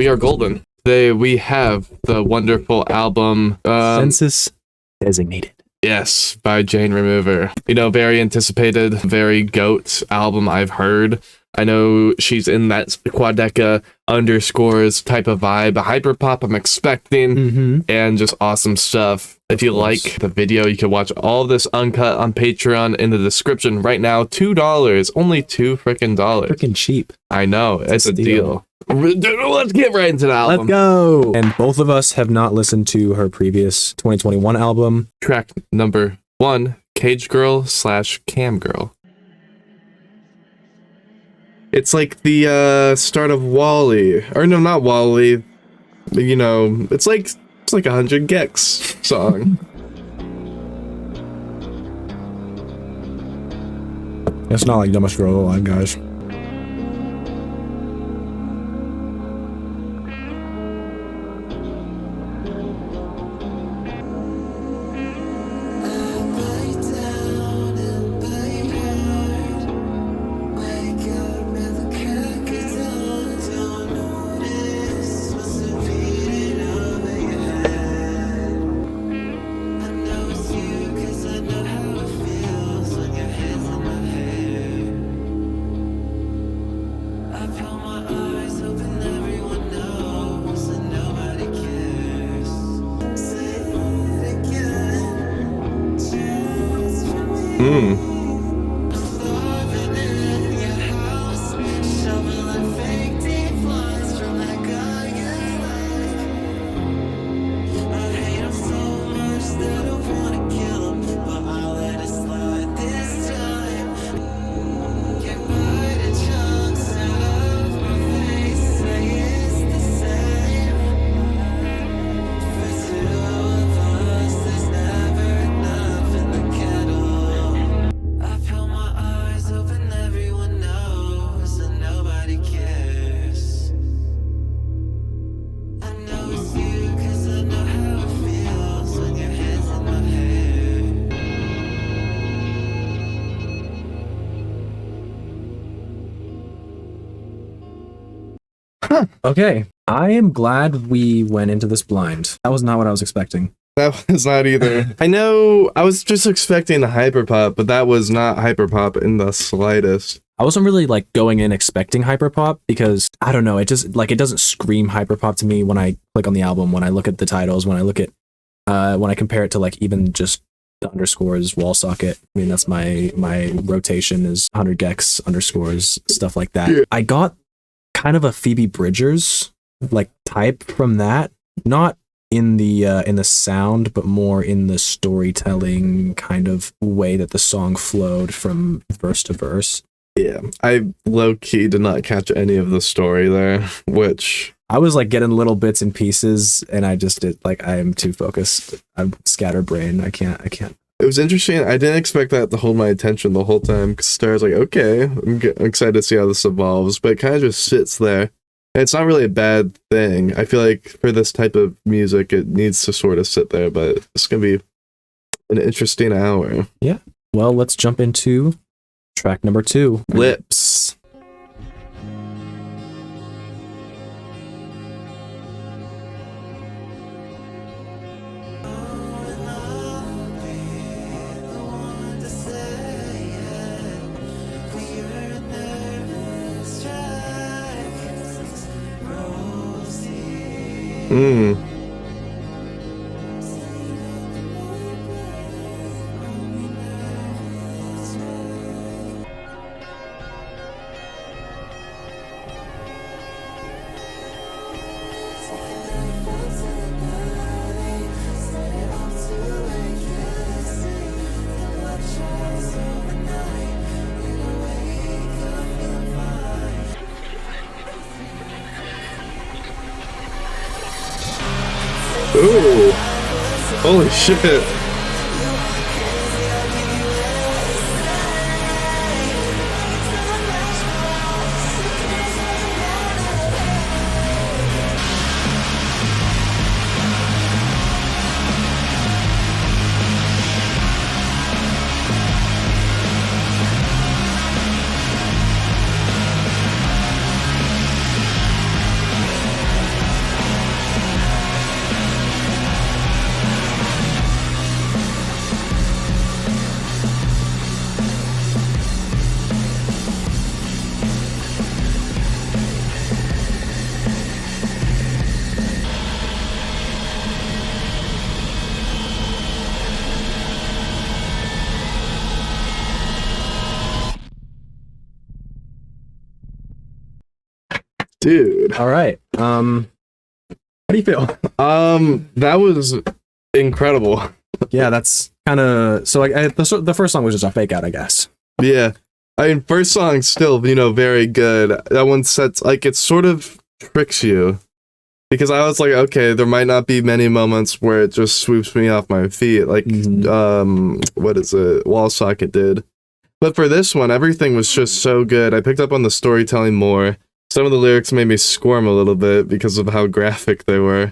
We are golden. Today we have the wonderful album Census Designated. Yes, by Jane Remover. You know, very anticipated, very GOAT album I've heard. I know she's in that quadeca underscores type of vibe, hyperpop I'm expecting, and just awesome stuff. If you like the video, you can watch all of this uncut on Patreon in the description right now. $2, only $2 freaking dollars. Freaking cheap. I know, it's a deal. Let's get right into the album. Let's go. And both of us have not listened to her previous 2021 album. Track number 1, Cage Girl / Cam Girl. It's like the start of Wally, or no, not Wally. You know, it's like 100 Gex song. It's not like Dumbest Girl Alive, guys. Okay, I am glad we went into this blind. That was not what I was expecting. That was not either. I know, I was just expecting the hyperpop, but that was not hyperpop in the slightest. I wasn't really like going in expecting hyperpop because I don't know, it just like it doesn't scream hyperpop to me when I click on the album, when I look at the titles, when I look at when I compare it to like even just the underscores wall socket. I mean, that's my rotation is 100 Gex underscores, stuff like that. Yeah. I got kind of a Phoebe Bridgers like type from that, not in the sound, but more in the storytelling kind of way that the song flowed from verse to verse. Yeah, I low-key did not catch any of the story there, which I was like getting little bits and pieces, and I just did like I am too focused. I'm scatterbrained. I can't. It was interesting. I didn't expect that to hold my attention the whole time, because I was like, okay, I'm excited to see how this evolves, but it kind of just sits there. And it's not really a bad thing. I feel like for this type of music, it needs to sort of sit there, but it's going to be an interesting hour. Yeah. Well, let's jump into track number 2. Lips. Ooh, holy shit. Dude. All right. How do you feel? That was incredible. Yeah, that's kind of so. Like the first song was just a fake out, I guess. Yeah. I mean, first song still, very good. That one sets, like, it sort of tricks you. Because I was like, okay, there might not be many moments where it just swoops me off my feet, like, what is it? Wall Socket did. But for this one, everything was just so good. I picked up on the storytelling more. Some of the lyrics made me squirm a little bit because of how graphic they were.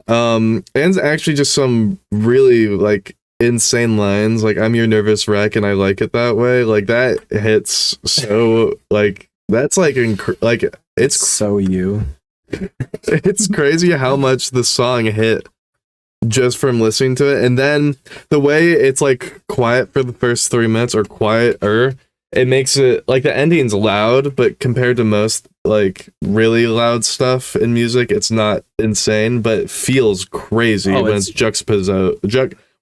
And actually just some really, like, insane lines, like, I'm your nervous wreck and I like it that way. Like, that hits so, like, that's, like, it's so you. It's crazy how much the song hit just from listening to it. And then the way it's, like, quiet for the first 3 minutes, or quieter, it makes it, like, the ending's loud, but compared to most, like, really loud stuff in music, it's not insane, but it feels crazy when it's juxtaposed.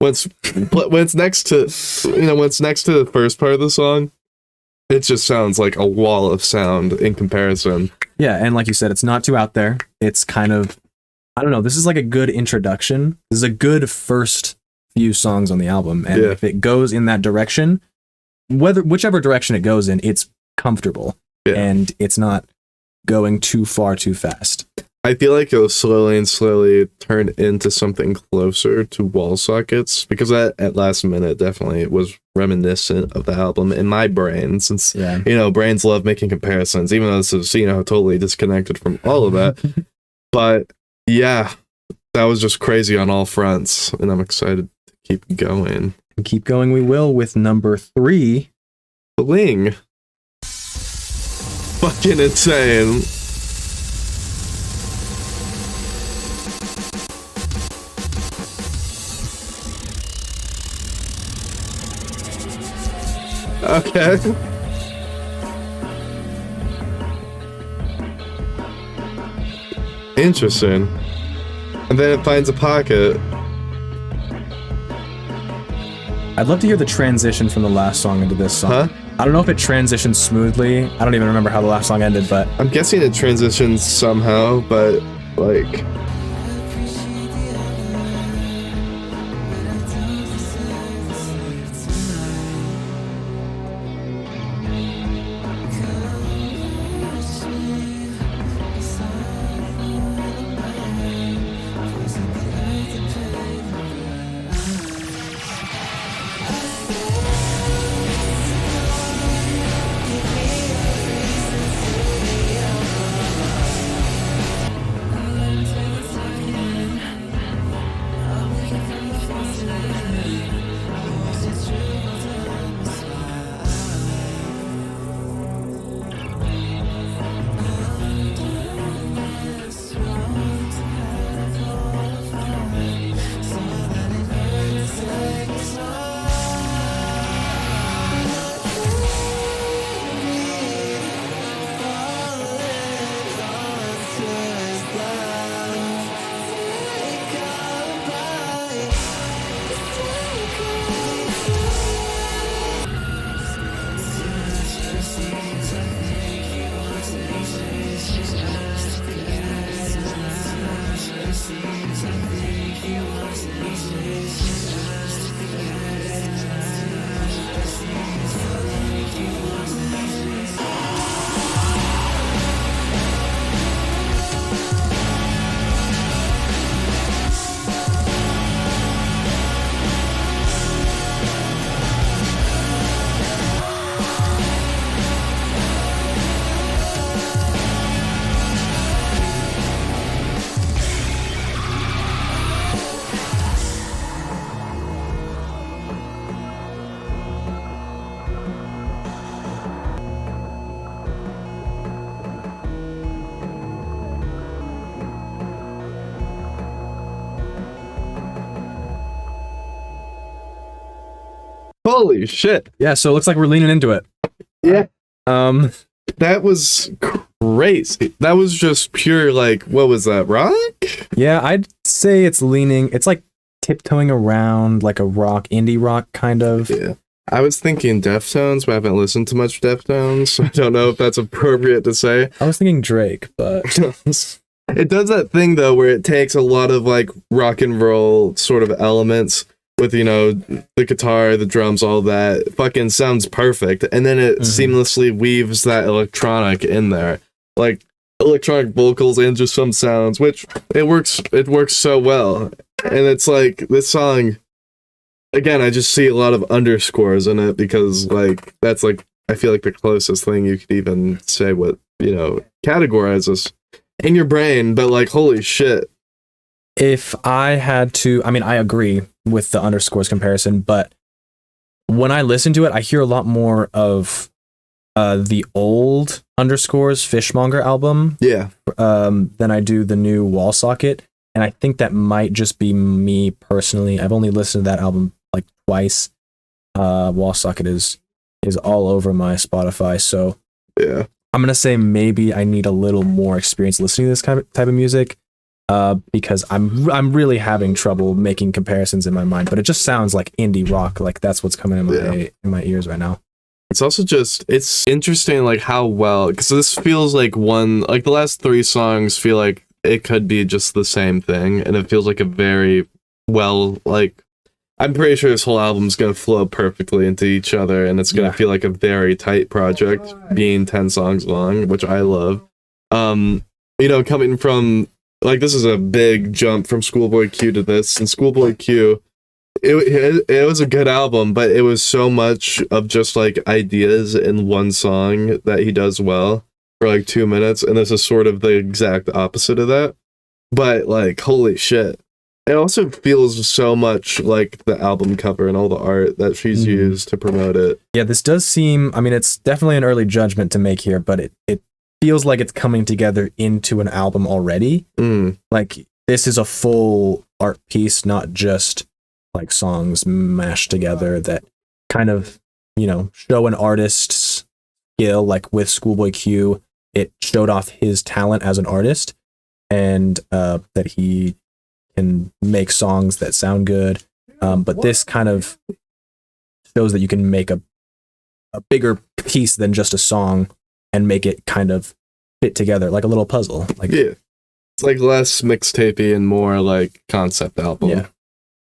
When it's next to, when it's next to the first part of the song, it just sounds like a wall of sound in comparison. Yeah, and like you said, it's not too out there. It's kind of, I don't know, this is like a good introduction. This is a good first few songs on the album, and if it goes in that direction, whichever direction it goes in, it's comfortable, and it's not going too far too fast. I feel like it'll slowly and slowly turn into something closer to Wall Sockets, because that at last minute definitely was reminiscent of the album in my brain, since brains love making comparisons, even though this is totally disconnected from all of that. But yeah, that was just crazy on all fronts, and I'm excited to keep going. And keep going we will with number 3, Bling. Fucking insane. Okay. Interesting. And then it finds a pocket. I'd love to hear the transition from the last song into this song. Huh? I don't know if it transitions smoothly. I don't even remember how the last song ended, but I'm guessing it transitions somehow, but like... Holy shit. Yeah, so it looks like we're leaning into it. Yeah. That was crazy. That was just pure, like, what was that, rock? Yeah, I'd say it's like tiptoeing around like a indie rock kind of. Yeah. I was thinking Deftones, but I haven't listened to much Deftones, so I don't know if that's appropriate to say. I was thinking Drake, but It does that thing though where it takes a lot of like rock and roll sort of elements with, you know, the guitar, the drums, all that. It fucking sounds perfect. And then it seamlessly weaves that electronic in there. Like electronic vocals and just some sounds, which it works so well. And it's like this song again, I just see a lot of underscores in it because like that's like I feel like the closest thing you could even say what, you know, categorizes in your brain, but like holy shit. if I had to, I mean, I agree with the underscores comparison, but when I listen to it, I hear a lot more of the old underscores Fishmonger album Yeah. than I do the new Wall Socket. And I think that might just be me personally. I've only listened to that album like twice. Wall Socket is all over my Spotify. So Yeah. I'm gonna say maybe I need a little more experience listening to this kind of type of music, because I'm really having trouble making comparisons in my mind. But it just sounds like indie rock. Like that's what's coming in my ears right now. It's also just it's interesting like how well, because this feels like one, like the last three songs feel like it could be just the same thing, and it feels like a very well, like I'm pretty sure this whole album's gonna flow perfectly into each other, and it's gonna feel like a very tight project, being 10 songs long, which I love. You know, coming from like this is a big jump from Schoolboy Q to this, and Schoolboy Q, it was a good album, but it was so much of just like ideas in one song that he does well for like 2 minutes, and this is sort of the exact opposite of that. But like, holy shit. It also feels so much like the album cover and all the art that she's used to promote it. Yeah, this does seem, I mean, it's definitely an early judgment to make here, but it feels like it's coming together into an album already. Like this is a full art piece, not just like songs mashed together that kind of, you know, show an artist's skill. Like with Schoolboy Q, it showed off his talent as an artist, and that he can make songs that sound good. But this kind of shows that you can make a bigger piece than just a song and make it kind of fit together like a little puzzle. Like yeah, it's like less mixtapey and more like concept album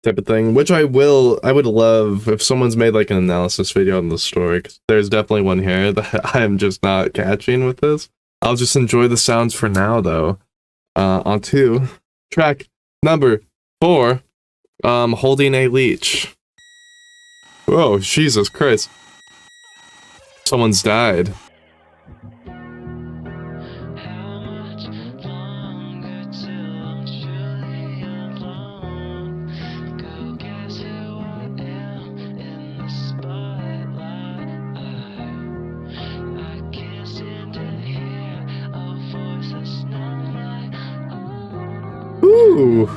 type of thing. Which I would love if someone's made like an analysis video on the story. 'Cause there's definitely one here that I am just not catching with this. I'll just enjoy the sounds for now though. On to track number 4, Holding a Leech. Whoa, Jesus Christ. Someone's died. Ooh.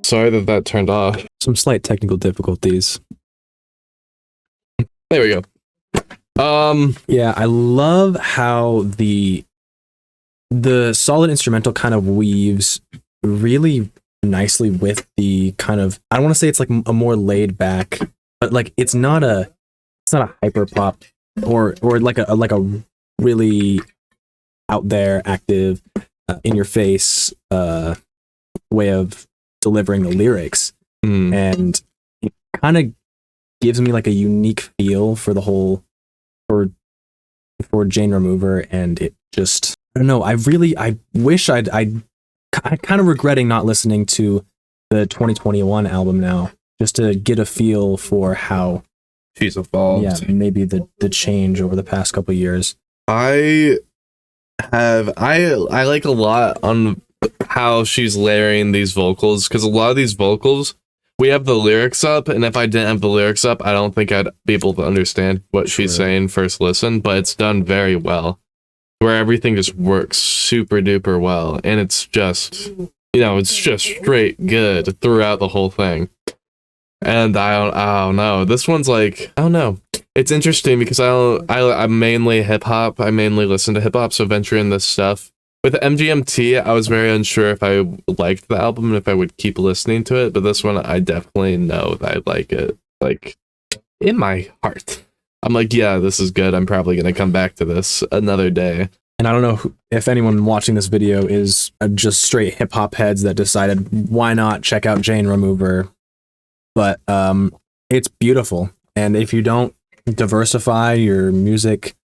Sorry that turned off. some slight technical difficulties. There we go. Yeah, I love how the solid instrumental kind of weaves really nicely with the kind of, I don't want to say it's like a more laid back, but like it's not a hyper pop or like a really out there active in your face way of delivering the lyrics. And it kind of gives me like a unique feel for the whole for Jane Remover, and it just, I don't know, I wish I kind of regretting not listening to the 2021 album now, just to get a feel for how she's evolved. Yeah, maybe the change over the past couple of years. I like a lot on how she's layering these vocals, because a lot of these vocals, we have the lyrics up, and if I didn't have the lyrics up, I don't think I'd be able to understand what she's saying first listen, but it's done very well, where everything just works super duper well, and it's just, it's just straight good throughout the whole thing. And I don't know, this one's like, I don't know, it's interesting because I'm mainly hip-hop, I mainly listen to hip-hop, so venturing this stuff with MGMT, I was very unsure if I liked the album and if I would keep listening to it, but this one, I definitely know that I like it. Like, in my heart. I'm like, yeah, this is good. I'm probably going to come back to this another day. And I don't know if anyone watching this video is just straight hip-hop heads that decided, why not check out Jane Remover? But it's beautiful. And if you don't diversify your music,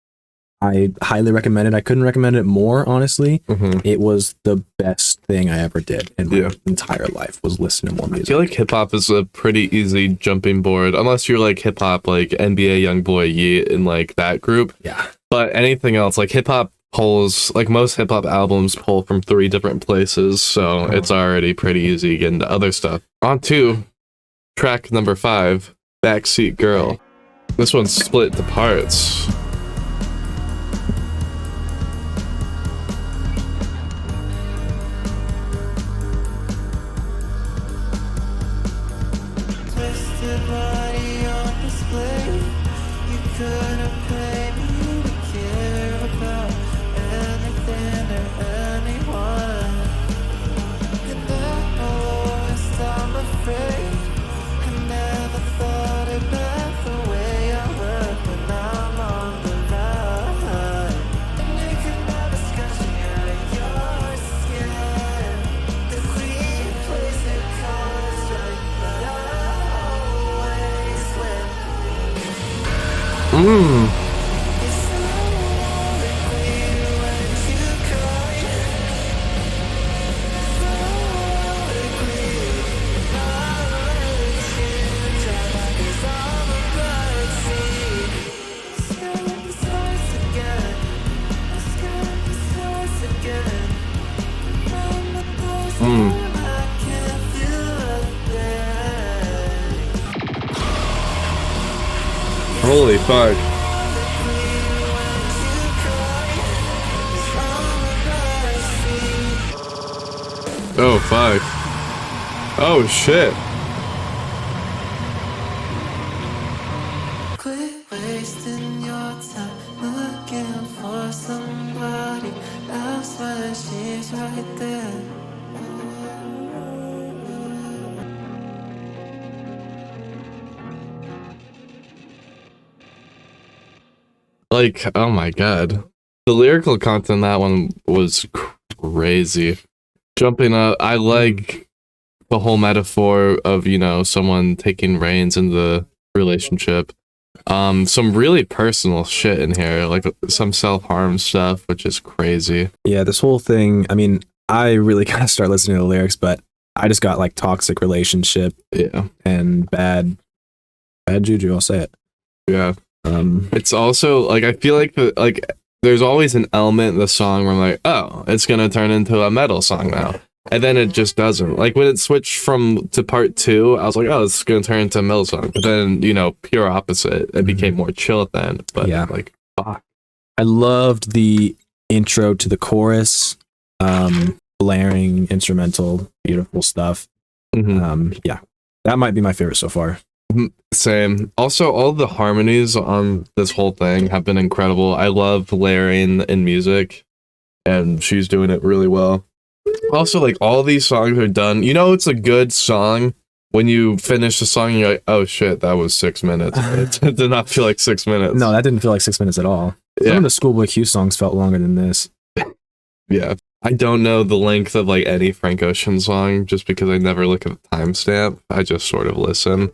I highly recommend it. I couldn't recommend it more, honestly. It was the best thing I ever did in my entire life, was listen to more music. I feel like hip-hop is a pretty easy jumping board, unless you're like hip-hop, like NBA Youngboy Yeet and like that group. Yeah. But anything else, like hip-hop pulls, like most hip-hop albums pull from 3 different places, so it's already pretty easy to get into other stuff. On to track number 5, Backseat Girl. This one's split to parts. Holy fuck. Oh fuck. Oh shit. Quit wasting your time looking for somebody else when she's right there. Like, oh my god. The lyrical content in that one was crazy. Jumping up, I like the whole metaphor of, someone taking reins in the relationship. Some really personal shit in here, like some self-harm stuff, which is crazy. Yeah, this whole thing, I mean, I really gotta start listening to the lyrics, but I just got like toxic relationship and bad juju, I'll say it. Yeah. It's also like, I feel like there's always an element in the song where I'm like, oh, it's gonna turn into a metal song now, and then it just doesn't. Like when it switched to part 2, I was like, oh, it's gonna turn into a metal song, but then pure opposite. It became more chill at the end. But yeah, like, fuck. I loved the intro to the chorus, blaring instrumental, beautiful stuff. Yeah, that might be my favorite so far. Same. Also, all the harmonies on this whole thing have been incredible. I love layering in music, and she's doing it really well. Also, like, all these songs are done. You know, it's a good song when you finish the song and you're like, oh shit, that was 6 minutes. It did not feel like 6 minutes. No, that didn't feel like 6 minutes at all. Yeah. Some of the Schoolboy Q songs felt longer than this. Yeah. I don't know the length of like any Frank Ocean song just because I never look at the timestamp. I just sort of listen.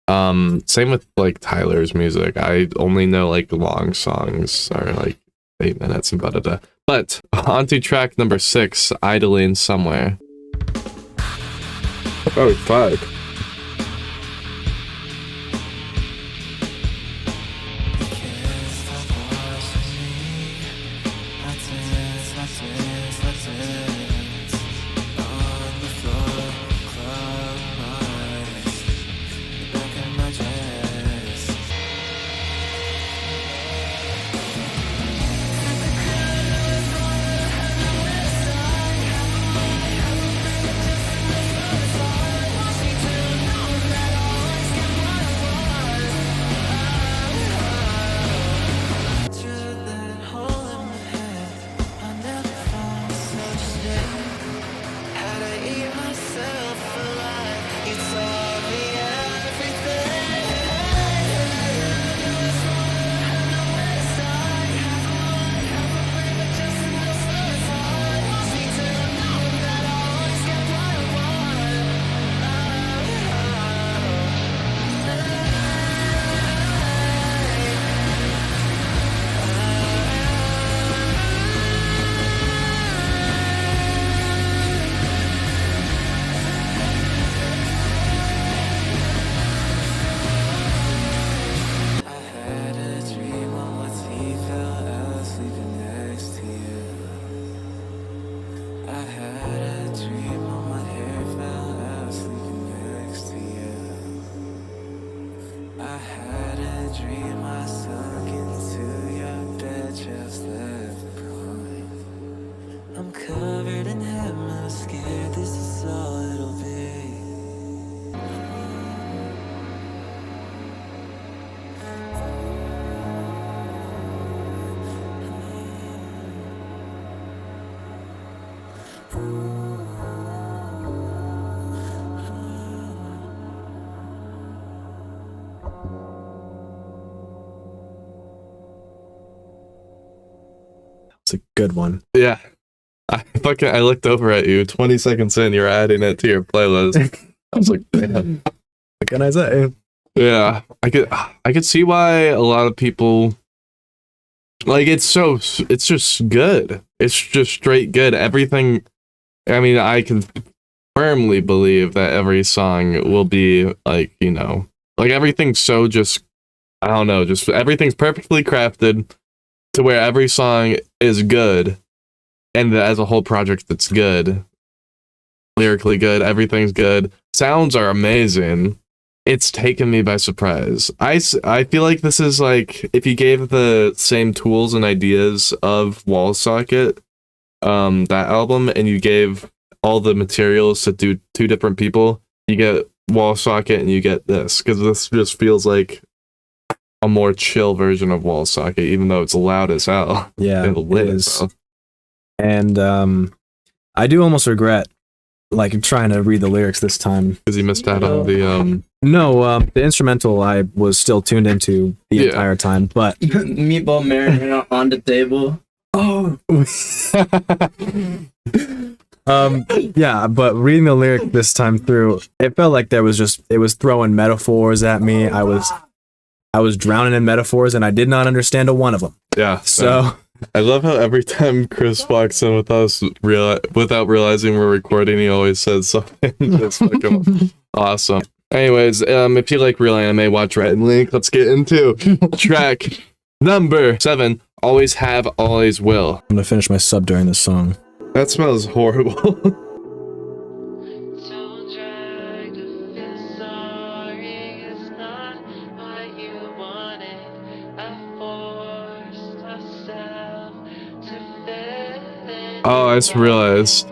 Same with like Tyler's music. I only know like long songs are like 8 minutes and da. But on to track number 6, Idling Somewhere. Oh, 5. It's a good one. Yeah. I looked over at you 20 seconds in, you're adding it to your playlist. I was like, damn. What can I say? Yeah. I could see why a lot of people like it's just good. It's just straight good. Everything, I mean, I can firmly believe that every song will be like, you know, like everything's so just, I don't know, just everything's perfectly crafted to where every song is good, and as a whole project that's good, lyrically good, everything's good, sounds are amazing. It's taken me by surprise. I feel like this is like if you gave the same tools and ideas of Wall Socket, that album, and you gave all the materials to do 2 different people, you get Wall Socket and you get this, because this just feels like a more chill version of Wall Socket, even though it's loud as hell. Yeah, and lit it as is. hell. And I do almost regret like trying to read the lyrics this time Because you missed out on the the instrumental I was still tuned into the entire time, but Meatball marinara on the table. oh yeah, but reading the lyric this time through, it felt like it was throwing metaphors at me. I was drowning in metaphors and I did not understand a one of them. Yeah. So I love how every time Chris walks in with us, without realizing we're recording, he always says something that's fucking awesome. Anyways, if you like real anime, watch Red and Link. Let's get into track number 7. Always Have, Always Will. I'm gonna finish my sub during this song. That smells horrible. Oh, I just realized.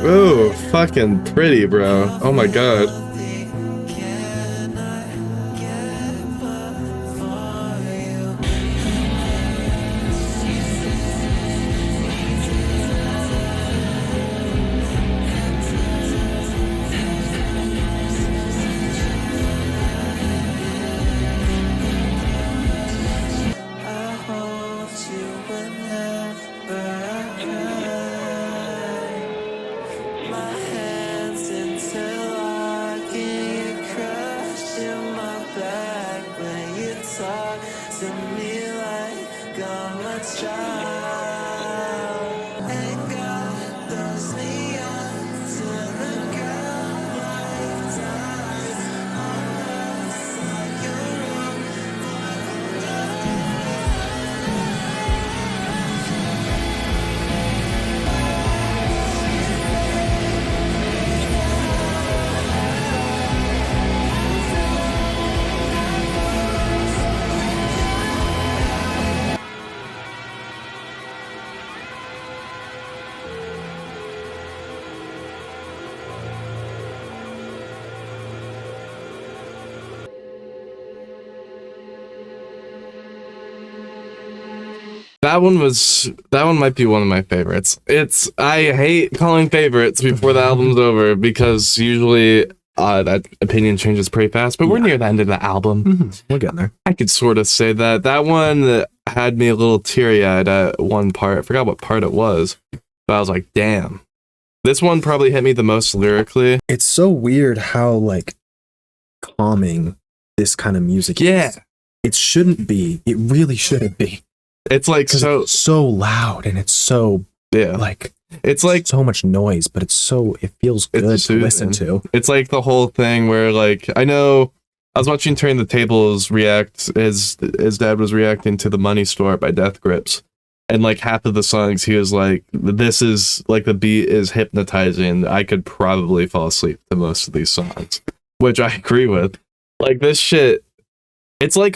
Ooh, fucking pretty, bro. Oh my god. I hold you whenever I cry. My hands interlock and you crush in my back when you talk to me like I'm a child. And God throws me onto the ground like dice. I'm lost like you're That one might be one of my favorites. I hate calling favorites before the album's over because usually that opinion changes pretty fast, but we're near the end of the album. We're getting there. I could sort of say that one had me a little teary-eyed at one part. I forgot what part it was, but I was like, damn. This one probably hit me the most lyrically. It's so weird how like calming this kind of music is. It shouldn't be. It really shouldn't be. It's like It's so loud and it's so like it's like so much noise, but it feels good to soothing. listen to. It's like the whole thing where like I know I was watching Turn the Tables react. His dad was reacting to The Money Store by Death Grips, and like half of the songs he was like, "This is like the beat is hypnotizing. I could probably fall asleep to most of these songs," which I agree with. Like this shit, it's like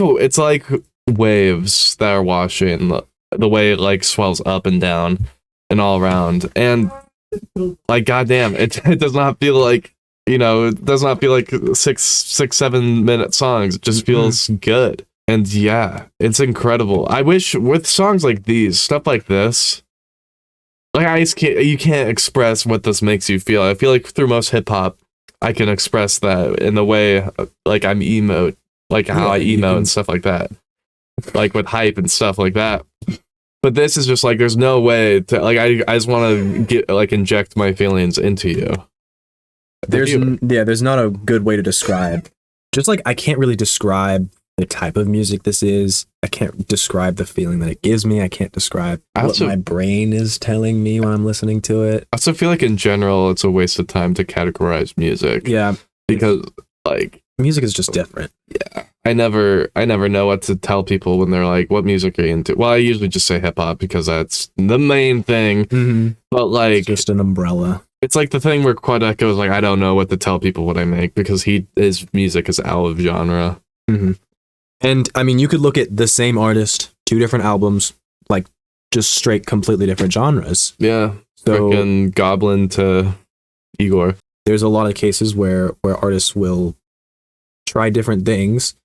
waves that are washing the way it like swells up and down and all around, and like goddamn, it does not feel like, you know, it does not feel like 7 minute songs. It just feels good. And yeah, it's incredible. I wish with songs like these, stuff like this, like you can't express what this makes you feel. I feel like through most hip hop I can express that in the way like I'm emo, like how I emo and stuff like that, like with hype and stuff like that. But this is just like, there's no way to like, I just want to get like inject my feelings into you. There's not a good way to describe. Just like I can't really describe the type of music this is. I can't describe the feeling that it gives me. I can't describe what my brain is telling me when I'm listening to it. I also feel like in general it's a waste of time to categorize music. Yeah, because like music is just different. Yeah. I never know what to tell people when they're like, what music are you into? Well, I usually just say hip hop because that's the main thing. Mm-hmm. But like, it's just an umbrella. It's like the thing where Quadeca was like, I don't know what to tell people what I make because his music is out of genre. Mm-hmm. And I mean, you could look at the same artist, 2 different albums, like just straight, completely different genres. Yeah. So freaking Goblin to Igor. There's a lot of cases where artists will try different things.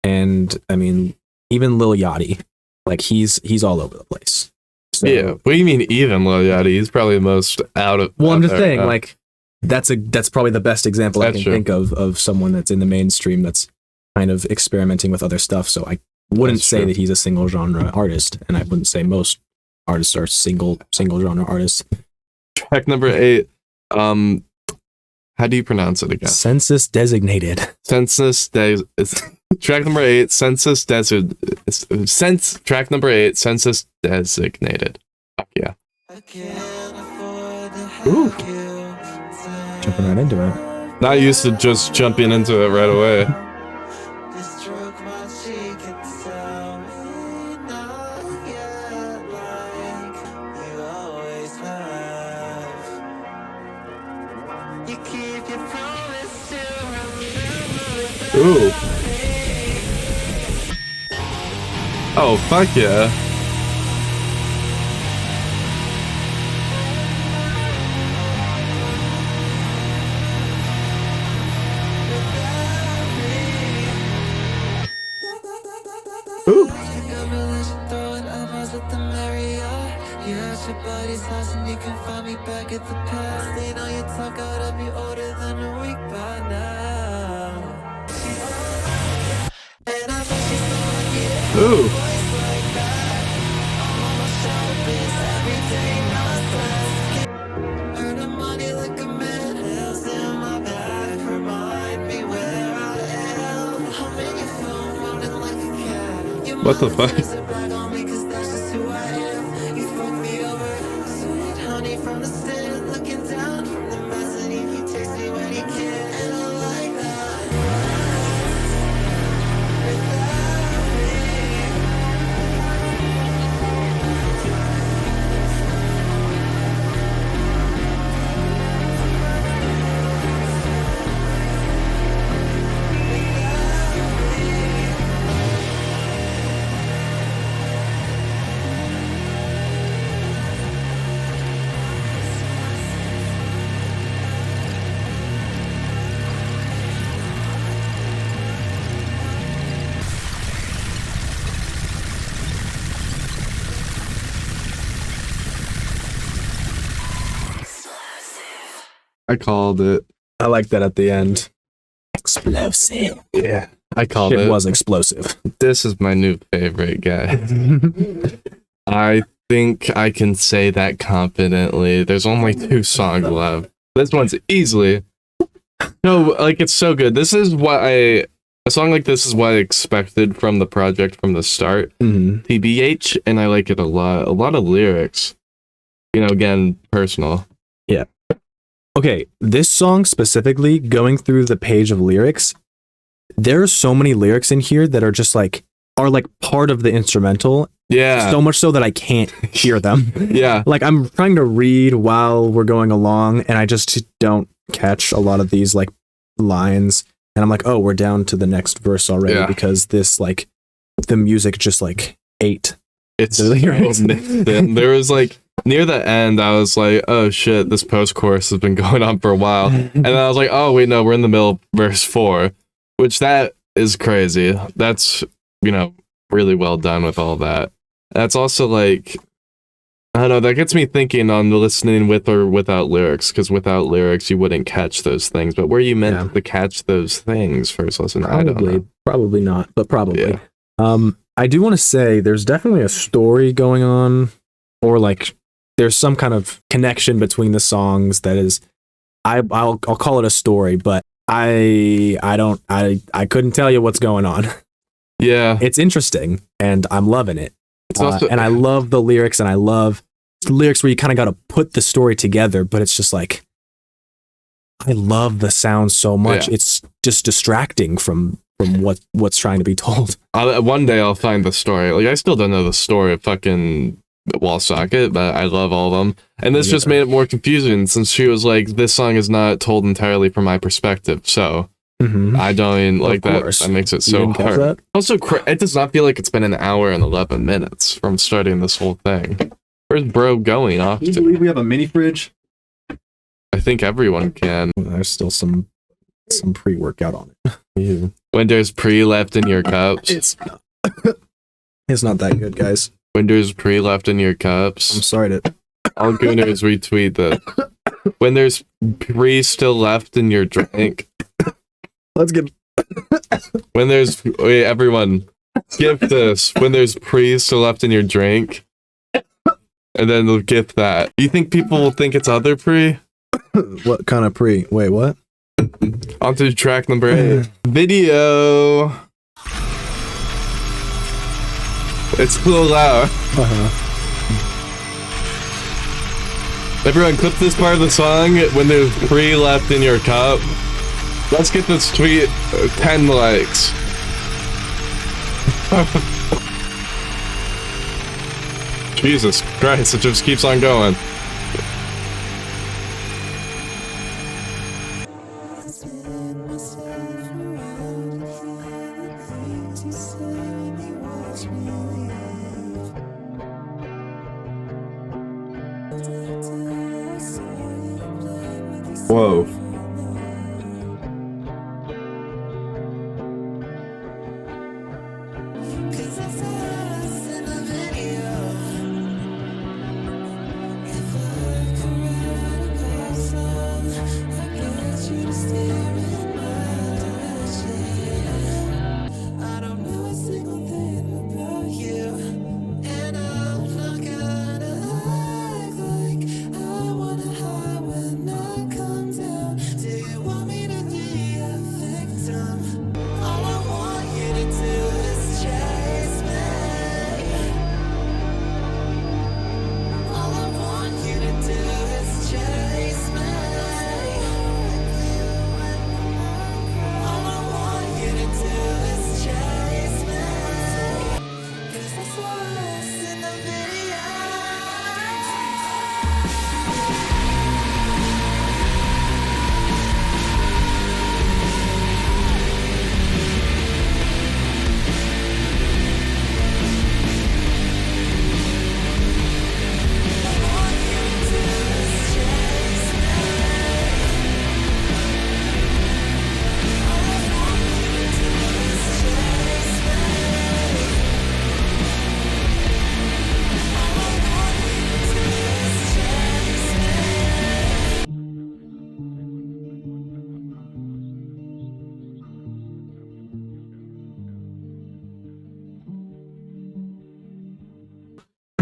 And I mean, even Lil Yachty, like he's all over the place. So, yeah. What do you mean even Lil Yachty? He's probably the most out of. Well, I'm just saying, like that's probably the best example I can think of someone that's in the mainstream that's kind of experimenting with other stuff. So I wouldn't say that he's a single genre artist, and I wouldn't say most artists are single genre artists. Track number 8. How do you pronounce it again? Census Designated. Track number 8, Census Track number 8, Census Designated. Fuck yeah. Ooh. Jumping right into it. Not used to just jumping into it right away. Ooh. Oh, fuck yeah. Ooh. You're at your buddy's house and you can find me back at the past. They know you talk out of you older than a week by now. And I bet she's so lucky to have Ooh. a voice like that. I'm on my showbiz every day, not less. Earning money like a man, hills in my back. Remind me where I am. I'm in your phone, running like a cat. Your What the mother fuck? tries to brag on me 'cause that's just who I am. You fuck me over, sweet honey from the stand. Looking down from the mezzanine, he takes me when he can. And I like that. Without me. I called it. I like that at the end. Explosive. Yeah, I called It it. was explosive. This is my new favorite guy. I think I can say that confidently. There's only 2 songs left. This one's easily. No, like it's so good. This is what a song like this is what I expected from the project from the start. Mhm. TBH, and I like it a lot. A lot of lyrics. You know, again, personal. Okay, this song specifically, going through the page of lyrics, there are so many lyrics in here that are just like part of the instrumental. Yeah. So much so that I can't hear them. Yeah. Like I'm trying to read while we're going along, and I just don't catch a lot of these like lines. And I'm like, oh, we're down to the next verse already Yeah. because this like the music just like ate. It's The so lyrics. mixed in. There was like near the end, I was like, oh shit, this post chorus has been going on for a while. And then I was like, oh wait, no, we're in the middle of verse 4, which that is crazy. That's, you know, really well done with all that. That's also like, I don't know, that gets me thinking on listening with or without lyrics, because without lyrics, you wouldn't catch those things. But were you meant to catch those things first listen? I don't know. Probably not, but probably. Yeah. I do want to say there's definitely a story going on, or like there's some kind of connection between the songs that is, I'll call it a story, but I couldn't tell you what's going on. Yeah. It's interesting and I'm loving it. It's also, And I love the lyrics, and I love the lyrics where you kind of got to put the story together, but it's just like, I love the sound so much. Yeah. It's just distracting from what's trying to be told. one day I'll find the story. Like, I still don't know the story of fucking Wall Socket, but I love all of them. And this just made it more confusing since she was like, this song is not told entirely from my perspective. So I don't even like that. That makes it so hard. That? Also, it does not feel like it's been an hour and 11 minutes from starting this whole thing. Where's bro going off Can you to? believe we have a mini fridge? I think everyone can. There's still some pre-workout on it. When there's pre left in your cups. It's not that good, guys. When there's pre left in your I'm cups. sorry to. All gooners retweet that. When there's pre still left in your drink. Let's get. When there's wait, everyone, gift this. When there's pre still left in your drink, and then they'll gift that. Do you think people will think it's other pre? What kind of pre? Wait, what? On to track number 8. Video. It's a little loud. Everyone, clip this part of the song when there's pre left in your cup. Let's get this tweet 10 likes. Jesus Christ, it just keeps on going. Whoa.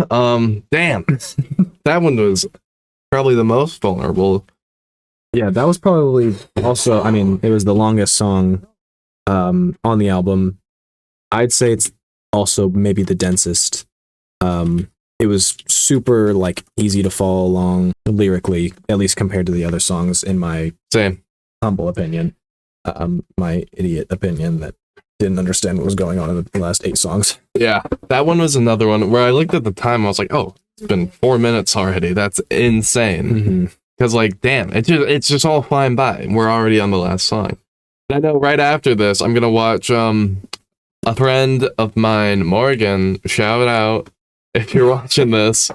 Damn. That one was probably the most vulnerable. Yeah, that was probably also, I mean, it was the longest song on the album. I'd say it's also maybe the densest. It was super like easy to follow along lyrically, at least compared to the other songs, in my Same. humble opinion. My idiot opinion that didn't understand what was going on in the last 8 songs. Yeah, that one was another one where I looked at the time. I was like, oh, it's been 4 minutes already. That's insane. Mm-hmm. Because, like, damn, it's just all flying by. We're already on the last song. And I know right after this, I'm going to watch a friend of mine, Morgan, shout out if you're watching this.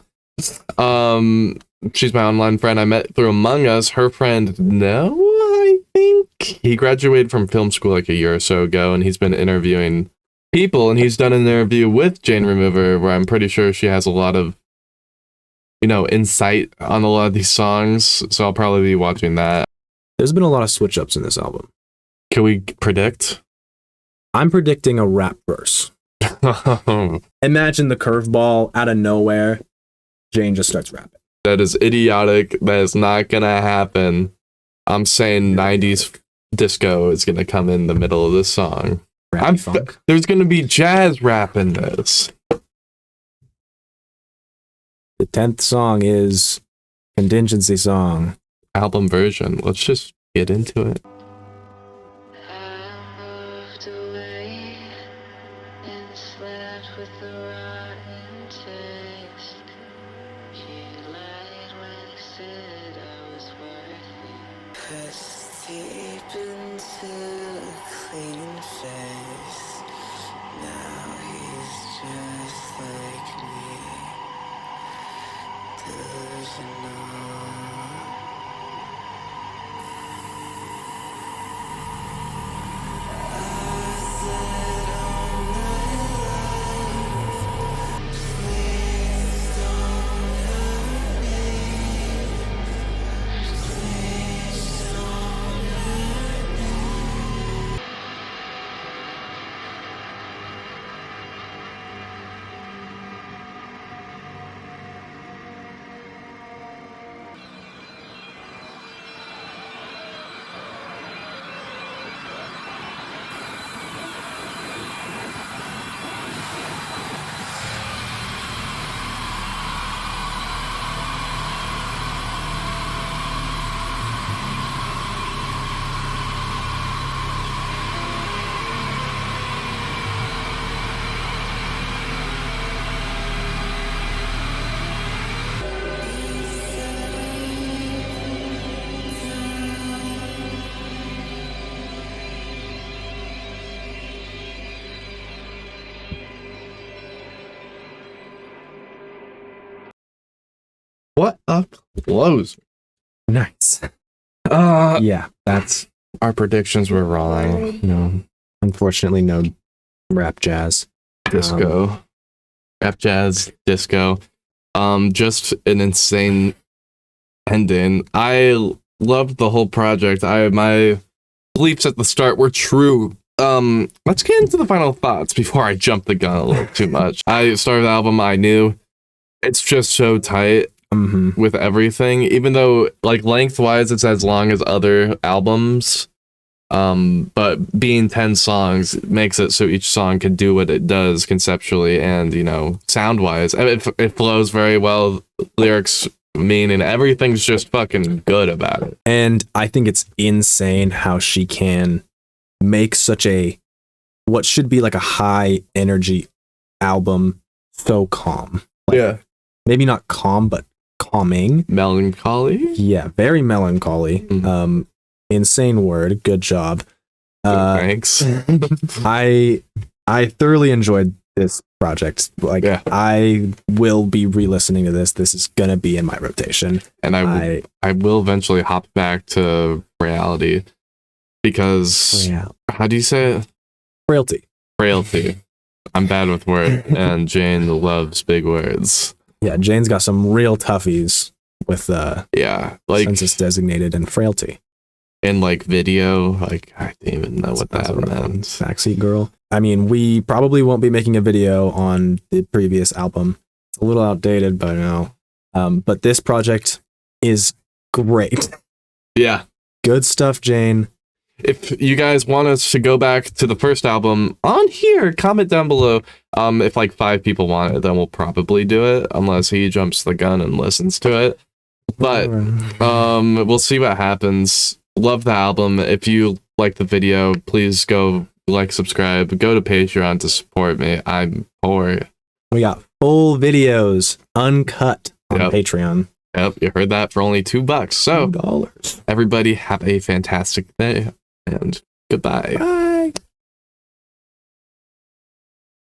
She's my online friend I met through Among Us. Her friend, no, I think he graduated from film school like a year or so ago, and he's been interviewing people, and he's done an interview with Jane Remover where I'm pretty sure she has a lot of, you know, insight on a lot of these songs. So I'll probably be watching that. There's been a lot of switch ups in this album. Can we predict? I'm predicting a rap verse. Imagine the curveball out of nowhere. Jane just starts rapping. That is idiotic. That is not gonna happen. I'm saying 90s disco is gonna come in the middle of this song. Rappy funk. There's gonna be jazz rap in this. The 10th song is Contingency Song. Album version. Let's just get into it. I moved away and slept with the rotten taste. He lied when he said I was worthy. Pressed deep into a clean face. Now he's just like me. Delusional. What a closer. Nice. Yeah, that's Our predictions were wrong. no. Unfortunately, no rap jazz. Disco. Rap jazz, disco. Just an insane ending. I loved the whole project. My beliefs at the start were true. Let's get into the final thoughts before I jump the gun a little too much. I started the album, I knew it's just so tight with everything, even though like lengthwise it's as long as other albums. But being 10 songs makes it so each song can do what it does conceptually and, you know, sound wise. It flows very well. Lyrics, meaning everything's just fucking good about it. And I think it's insane how she can make such a what should be like a high energy album so calm. Like, maybe not calm, but calming. Melancholy. Yeah, very melancholy. Insane word. Good job. Thanks. I thoroughly enjoyed this project. Like I will be re-listening to this. This is gonna be in my rotation. And I will eventually hop back to reality because how do you say it? Frailty. Frailty. I'm bad with words, and Jane loves big words. Yeah, Jane's got some real toughies with like census designated and frailty. In like video, like I didn't even know what that meant. Backseat Girl. I mean, we probably won't be making a video on the previous album. a little outdated by now. But this project is great. Yeah. Good stuff, Jane. If you guys want us to go back to the first album on here, comment down below. If like 5 people want it, then we'll probably do it, unless he jumps the gun and listens to it. But we'll see what happens. Love the album. If you like the video, please go like, subscribe, go to Patreon to support me. I'm poor. We got full videos uncut on Yep. Patreon. Yep, you heard that for only $2. So $2. everybody have a fantastic day and goodbye. Bye.